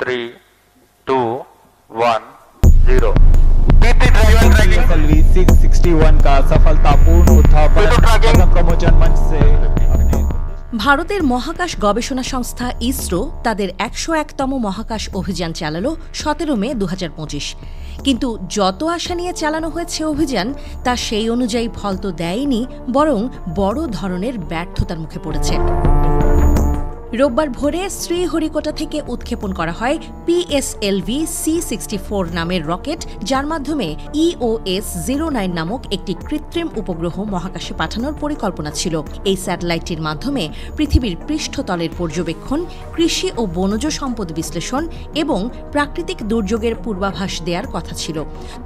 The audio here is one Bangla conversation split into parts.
3, 2, 1, 0। PSLV 661 का सफलतापूर्ण उत्थापन प्रमोचन मंच से ভারতের মহাকাশ গবেষণা সংস্থা ইসরো তাদের ১০১তম মহাকাশ অভিযান চালালো ১৭ মে ২০২৫। কিন্তু যত আশা নিয়ে চালানো হয়েছে অভিযান তা সেই অনুযায়ী ফল তো দেয়নি, বরং বড় ধরনের ব্যর্থতার মুখে পড়েছে। রোববার ভোরে শ্রীহরিকোটা থেকে উৎক্ষেপণ করা হয় PSLV C64 নামের রকেট, যার মাধ্যমে EOS-09 নামক একটি কৃত্রিম উপগ্রহ মহাকাশে পাঠানোর পরিকল্পনা ছিল। এই স্যাটেলাইটটির মাধ্যমে পৃথিবীর পৃষ্ঠতলের পর্যবেক্ষণ, কৃষি ও বনজ সম্পদ বিশ্লেষণ এবং প্রাকৃতিক দুর্যোগের পূর্বাভাস দেওয়ার কথা ছিল।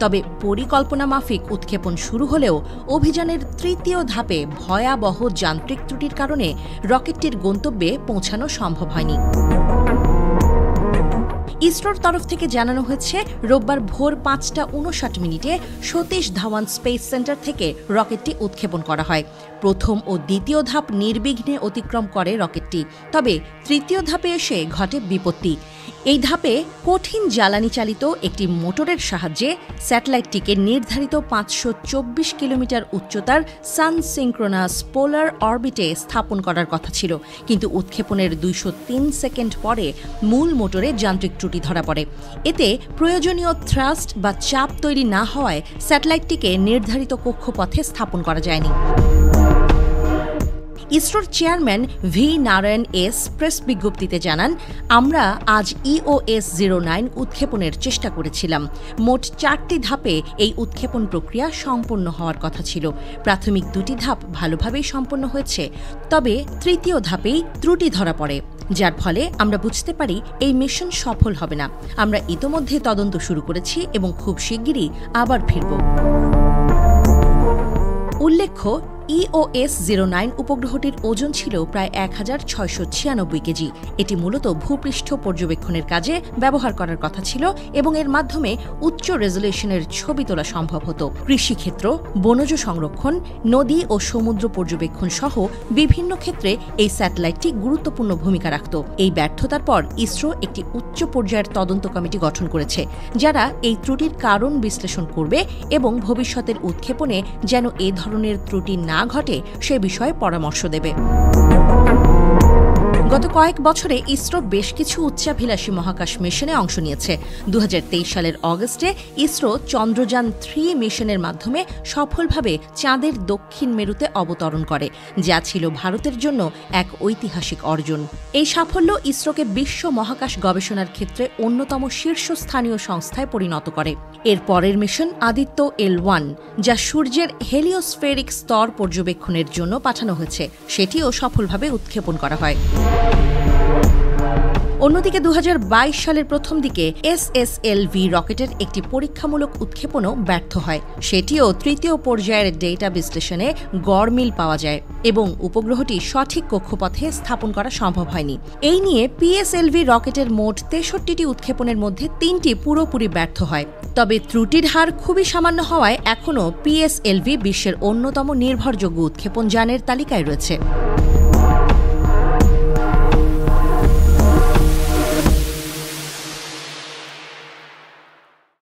তবে পরিকল্পনা মাফিক উৎক্ষেপণ শুরু হলেও অভিযানের তৃতীয় ধাপে ভয়াবহ যান্ত্রিক ত্রুটির কারণে রকেটটির গন্তব্যে পৌঁছানো সম্ভব হয়নি। ইসরোর তরফ থেকে জানানো হয়েছে, রোববার ভোর ৫টা ৫৯ সতীশ ধাওয়ান স্পেস সেন্টার থেকে রকেটটি উৎক্ষেপণ করা হয়। প্রথম ও দ্বিতীয় ধাপ নির্বিঘ্নে অতিক্রম করে রকেটটি। তবে তৃতীয় ধাপে এসে ঘটে বিপত্তি। এই ধাপে কঠিন জ্বালানি চালিত একটি মোটরের সাহায্যে স্যাটেলাইটটিকে নির্ধারিত ৫২৪ কিলোমিটার উচ্চতার সান সিঙ্ক্রোনাস পোলার অরবিটে স্থাপন করার কথা ছিল। কিন্তু উৎক্ষেপণের ২০৩ সেকেন্ড পরে মূল মোটরে যান্ত্রিক ত্রুটি ধরা পড়ে। এতে প্রয়োজনীয় থ্রাস্ট বা চাপ তৈরি না হওয়ায় স্যাটেলাইটটিকে নির্ধারিত কক্ষপথে স্থাপন করা যায়নি। ইসরোর chairman V Narayan S press বিজ্ঞপ্তিতে জানান, আমরা আজ EOS-09 উৎক্ষেপণের চেষ্টা করেছিলাম। মোট ৪টি ধাপে এই উৎক্ষেপণ প্রক্রিয়া সম্পন্ন হওয়ার কথা ছিল। প্রাথমিক ২টি ধাপ ভালোভাবেই সম্পন্ন হয়েছে, তবে তৃতীয় ধাপেই ত্রুটি ধরা পড়ে, যার ফলে আমরা বুঝতে পারি এই মিশন সফল হবে না। আমরা ইতোমধ্যে তদন্ত শুরু করেছি এবং খুব শিগগিরই আবার ফিরব। উল্লেখ্য, EOS-09 উপগ্রহটির ওজন ছিল প্রায় ১৬৯৬ কেজি। এটি মূলত ভূপৃষ্ঠ পর্যবেক্ষণের কাজে ব্যবহার করার কথা ছিল এবং এর মাধ্যমে উচ্চ রেজলিউশনের ছবি তোলা সম্ভব হতো। কৃষিক্ষেত্র, বনজ সংরক্ষণ, নদী ও সমুদ্র পর্যবেক্ষণ সহ বিভিন্ন ক্ষেত্রে এই স্যাটেলাইটটি গুরুত্বপূর্ণ ভূমিকা রাখত। এই ব্যর্থতার পর ইসরো একটি উচ্চ পর্যায়ের তদন্ত কমিটি গঠন করেছে, যারা এই ত্রুটির কারণ বিশ্লেষণ করবে এবং ভবিষ্যতের উৎক্ষেপণে যেন এ ধরনের ত্রুটি না ঘটে সে বিষয়ে পরামর্শ দেবে। গত কয়েক বছরে ইসরো বেশ কিছু উচ্চাভিলাষী মহাকাশ মিশনে অংশ নিয়েছে। ২০২৩ সালের অগস্টে ইসরো চন্দ্রযান-3 মিশনের মাধ্যমে সফলভাবে চাঁদের দক্ষিণ মেরুতে অবতরণ করে, যা ছিল ভারতের জন্য এক ঐতিহাসিক অর্জন। এই সাফল্য ইসরোকে বিশ্ব মহাকাশ গবেষণার ক্ষেত্রে অন্যতম শীর্ষস্থানীয় সংস্থায় পরিণত করে। এর পরের মিশন আদিত্য L1, যা সূর্যের হেলিওস্ফেরিক স্তর পর্যবেক্ষণের জন্য পাঠানো হয়েছে, সেটিও সফলভাবে উৎক্ষেপণ করা হয়। অন্যদিকে ২০২২ সালের প্রথম দিকে SSLV রকেটের একটি পরীক্ষামূলক উৎক্ষেপণও ব্যর্থ হয়। সেটিও তৃতীয় পর্যায়ের ডেটা বিশ্লেষণে গড়মিল পাওয়া যায় এবং উপগ্রহটি সঠিক কক্ষপথে স্থাপন করা সম্ভব হয়নি। এই নিয়ে PSLV রকেটের মোট ৬৩টি উৎক্ষেপণের মধ্যে ৩টি পুরোপুরি ব্যর্থ হয়। তবে ত্রুটির হার খুবই সামান্য হওয়ায় এখনও PSLV বিশ্বের অন্যতম নির্ভরযোগ্য উৎক্ষেপণ যানের তালিকায় রয়েছে।